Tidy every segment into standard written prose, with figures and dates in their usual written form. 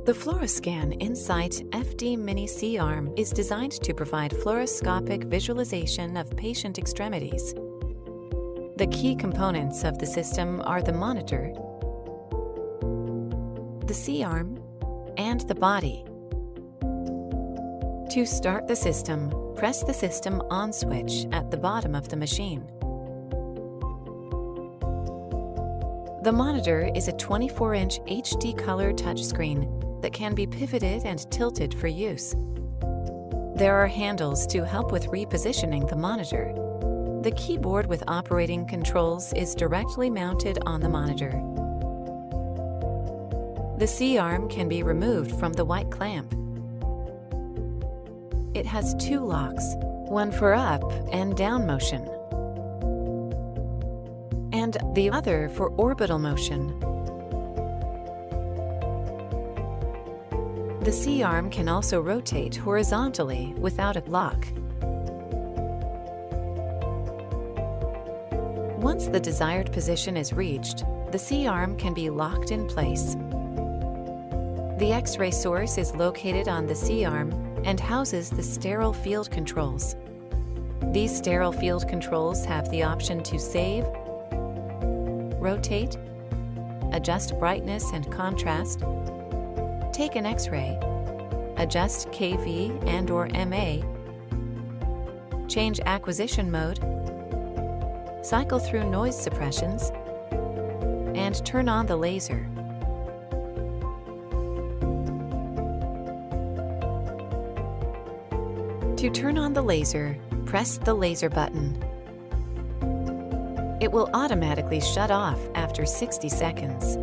The Fluoroscan InSight FD Mini C-arm is designed to provide fluoroscopic visualization of patient extremities. The key components of the system are the monitor, the C-arm, and the body. To start the system, press the System On switch at the bottom of the machine. The monitor is a 24-inch HD color touchscreen that can be pivoted and tilted for use. There are handles to help with repositioning the monitor. The keyboard with operating controls is directly mounted on the monitor. The C-arm can be removed from the white clamp. It has two locks, one for up and down motion, and the other for orbital motion. The C-arm can also rotate horizontally without a lock. Once the desired position is reached, the C-arm can be locked in place. The X-ray source is located on the C-arm and houses the sterile field controls. These sterile field controls have the option to save, rotate, adjust brightness and contrast, take an X-ray, adjust KV and/or MA, change acquisition mode, cycle through noise suppressions, and turn on the laser. To turn on the laser, press the laser button. It will automatically shut off after 60 seconds.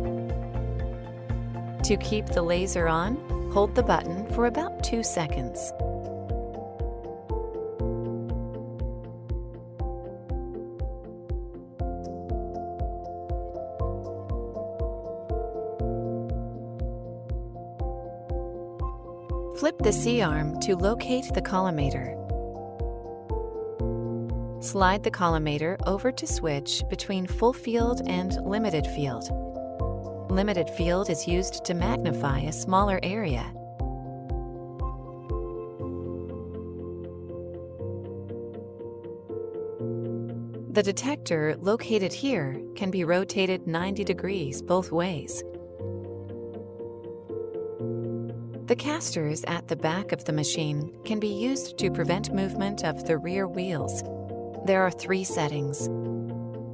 To keep the laser on, hold the button for about 2 seconds. Flip the C-arm to locate the collimator. Slide the collimator over to switch between full field and limited field. Limited field is used to magnify a smaller area. The detector located here can be rotated 90 degrees both ways. The casters at the back of the machine can be used to prevent movement of the rear wheels. There are 3 settings: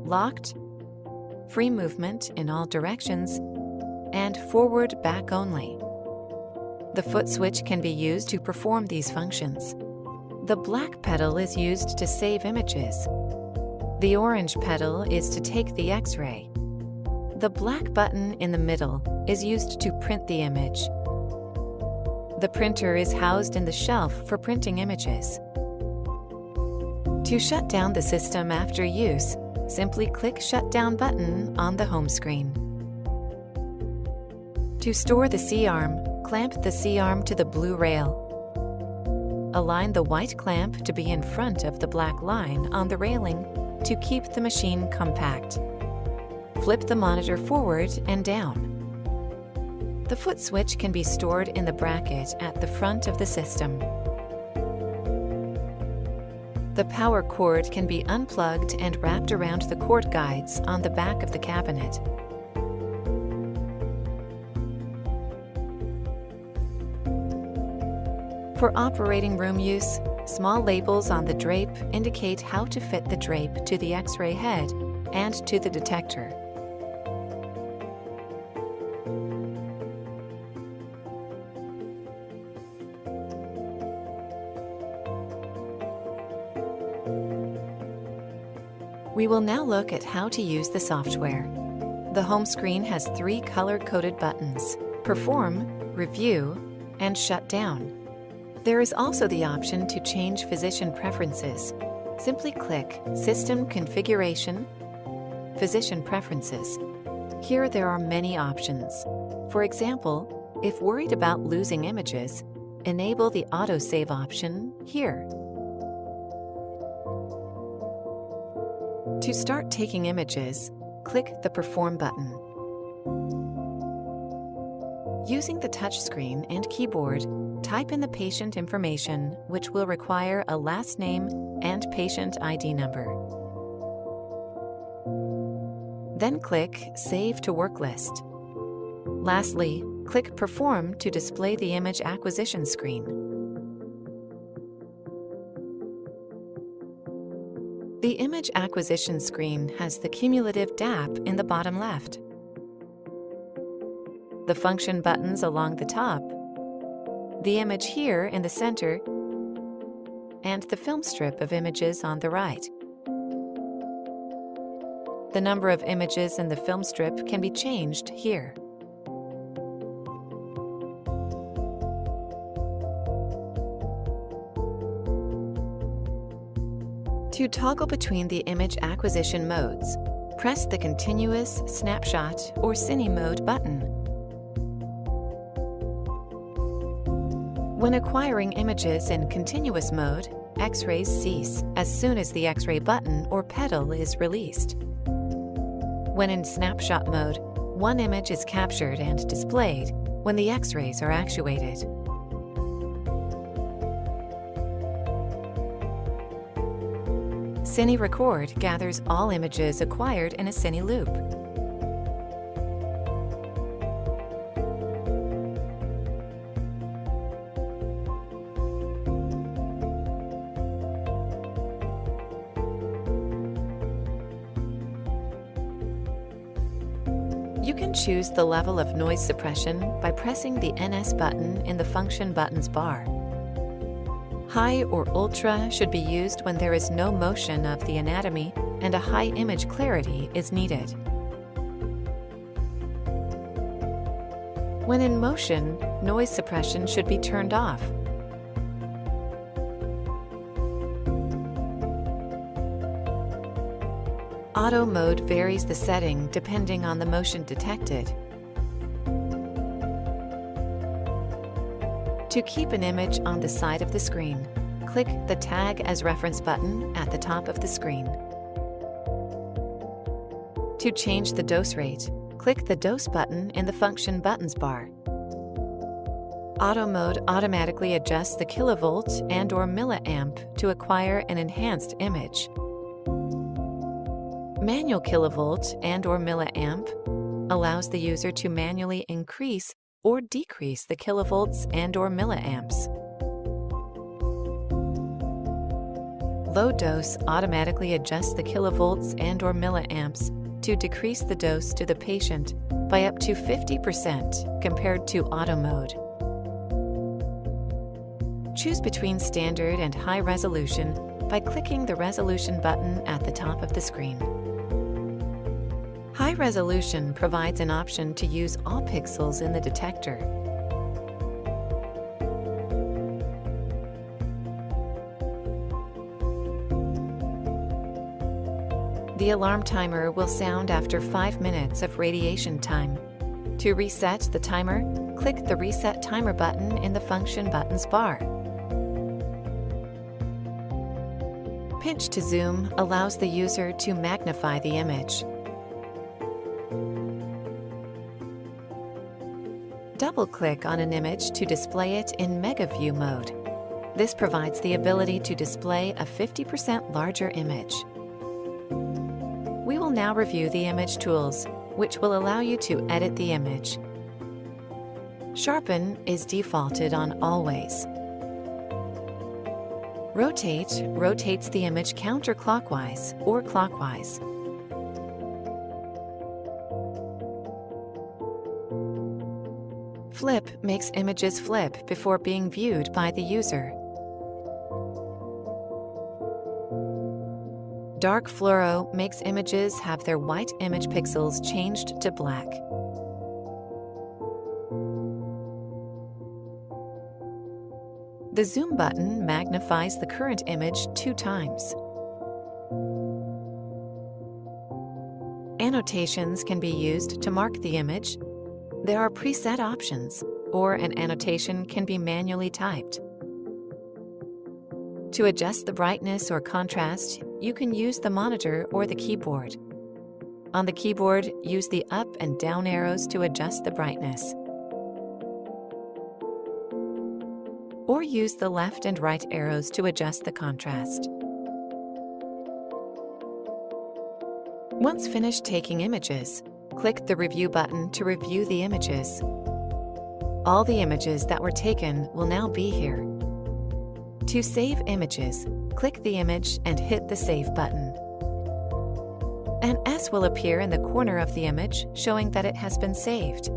locked, free movement in all directions, and forward back only. The foot switch can be used to perform these functions. The black pedal is used to save images. The orange pedal is to take the X-ray. The black button in the middle is used to print the image. The printer is housed in the shelf for printing images. To shut down the system after use, simply click Shutdown button on the home screen. To store the C-arm, clamp the C-arm to the blue rail. Align the white clamp to be in front of the black line on the railing to keep the machine compact. Flip the monitor forward and down. The foot switch can be stored in the bracket at the front of the system. The power cord can be unplugged and wrapped around the cord guides on the back of the cabinet. For operating room use, small labels on the drape indicate how to fit the drape to the X-ray head and to the detector. We will now look at how to use the software. The home screen has 3 color-coded buttons: Perform, Review, and Shut Down. There is also the option to change physician preferences. Simply click System Configuration, Physician Preferences. Here there are many options. For example, if worried about losing images, enable the autosave option here. To start taking images, click the Perform button. Using the touchscreen and keyboard, type in the patient information, which will require a last name and patient ID number. Then click Save to Work List. Lastly, click Perform to display the image acquisition screen. The image acquisition screen has the cumulative DAP in the bottom left, the function buttons along the top, the image here in the center, and the film strip of images on the right. The number of images in the film strip can be changed here. To toggle between the image acquisition modes, press the Continuous, Snapshot, or Cine Mode button. When acquiring images in continuous mode, X-rays cease as soon as the X-ray button or pedal is released. When in snapshot mode, one image is captured and displayed when the X-rays are actuated. Cine Record gathers all images acquired in a Cine loop. You can choose the level of noise suppression by pressing the NS button in the function buttons bar. High or ultra should be used when there is no motion of the anatomy and a high image clarity is needed. When in motion, noise suppression should be turned off. Auto mode varies the setting depending on the motion detected. To keep an image on the side of the screen, click the Tag as Reference button at the top of the screen. To change the dose rate, click the Dose button in the function buttons bar. Auto mode automatically adjusts the kilovolt and/or milliamp to acquire an enhanced image. Manual kilovolt and/or milliamp allows the user to manually increase or decrease the kilovolts and/or milliamps. Low dose automatically adjusts the kilovolts and/or milliamps to decrease the dose to the patient by up to 50% compared to auto mode. Choose between standard and high resolution by clicking the resolution button at the top of the screen. High resolution provides an option to use all pixels in the detector. The alarm timer will sound after 5 minutes of radiation time. To reset the timer, click the Reset Timer button in the function buttons bar. Pinch to zoom allows the user to magnify the image. Double-click on an image to display it in Mega View mode. This provides the ability to display a 50% larger image. We will now review the image tools, which will allow you to edit the image. Sharpen is defaulted on Always. Rotate rotates the image counterclockwise or clockwise. Flip makes images flip before being viewed by the user. Dark fluoro makes images have their white image pixels changed to black. The zoom button magnifies the current image 2 times. Annotations can be used to mark the image. There are preset options, or an annotation can be manually typed. To adjust the brightness or contrast, you can use the monitor or the keyboard. On the keyboard, use the up and down arrows to adjust the brightness. or use the left and right arrows to adjust the contrast. Once finished taking images, click the Review button to review the images. All the images that were taken will now be here. To save images, click the image and hit the Save button. An S will appear in the corner of the image showing that it has been saved.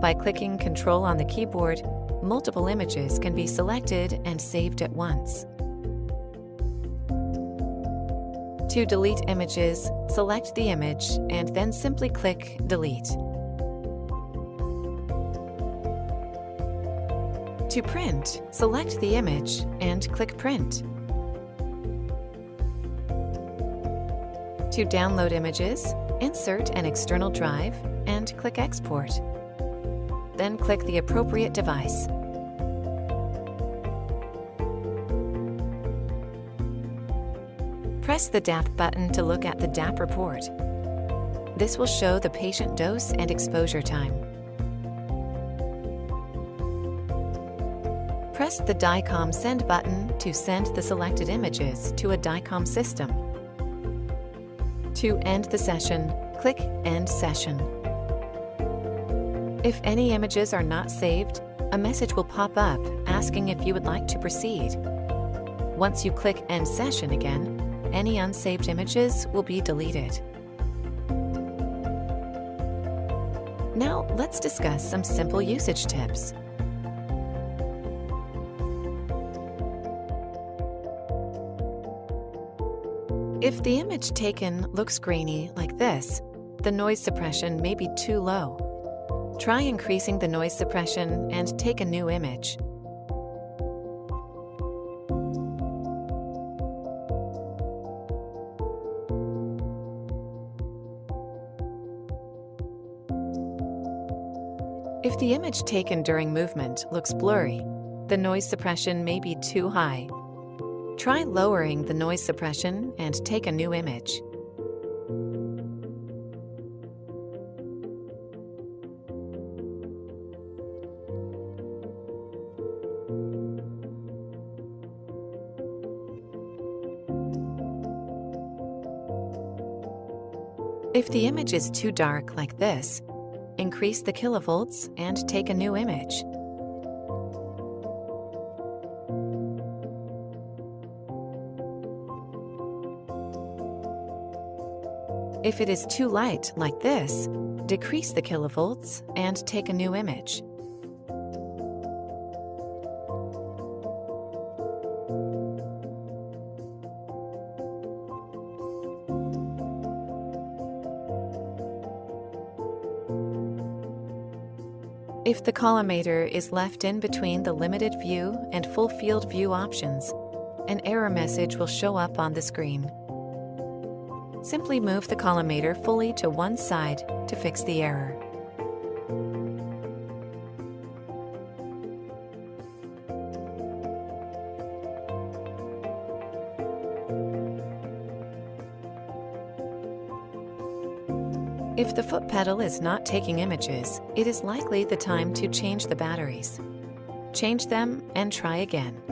By clicking Ctrl on the keyboard, multiple images can be selected and saved at once. To delete images, select the image and then simply click Delete. To print, select the image and click Print. To download images, insert an external drive and click Export. Then click the appropriate device. Press the DAP button to look at the DAP report. This will show the patient dose and exposure time. Press the DICOM Send button to send the selected images to a DICOM system. To end the session, click End Session. If any images are not saved, a message will pop up asking if you would like to proceed. Once you click End Session again, any unsaved images will be deleted. Now let's discuss some simple usage tips. If the image taken looks grainy like this, the noise suppression may be too low. Try increasing the noise suppression and take a new image. If the image taken during movement looks blurry, the noise suppression may be too high. Try lowering the noise suppression and take a new image. If the image is too dark like this, increase the kilovolts and take a new image. If it is too light like this, decrease the kilovolts and take a new image. If the collimator is left in between the limited view and full field view options, an error message will show up on the screen. Simply move the collimator fully to one side to fix the error. If the foot pedal is not taking images, it is likely the time to change the batteries. Change them and try again.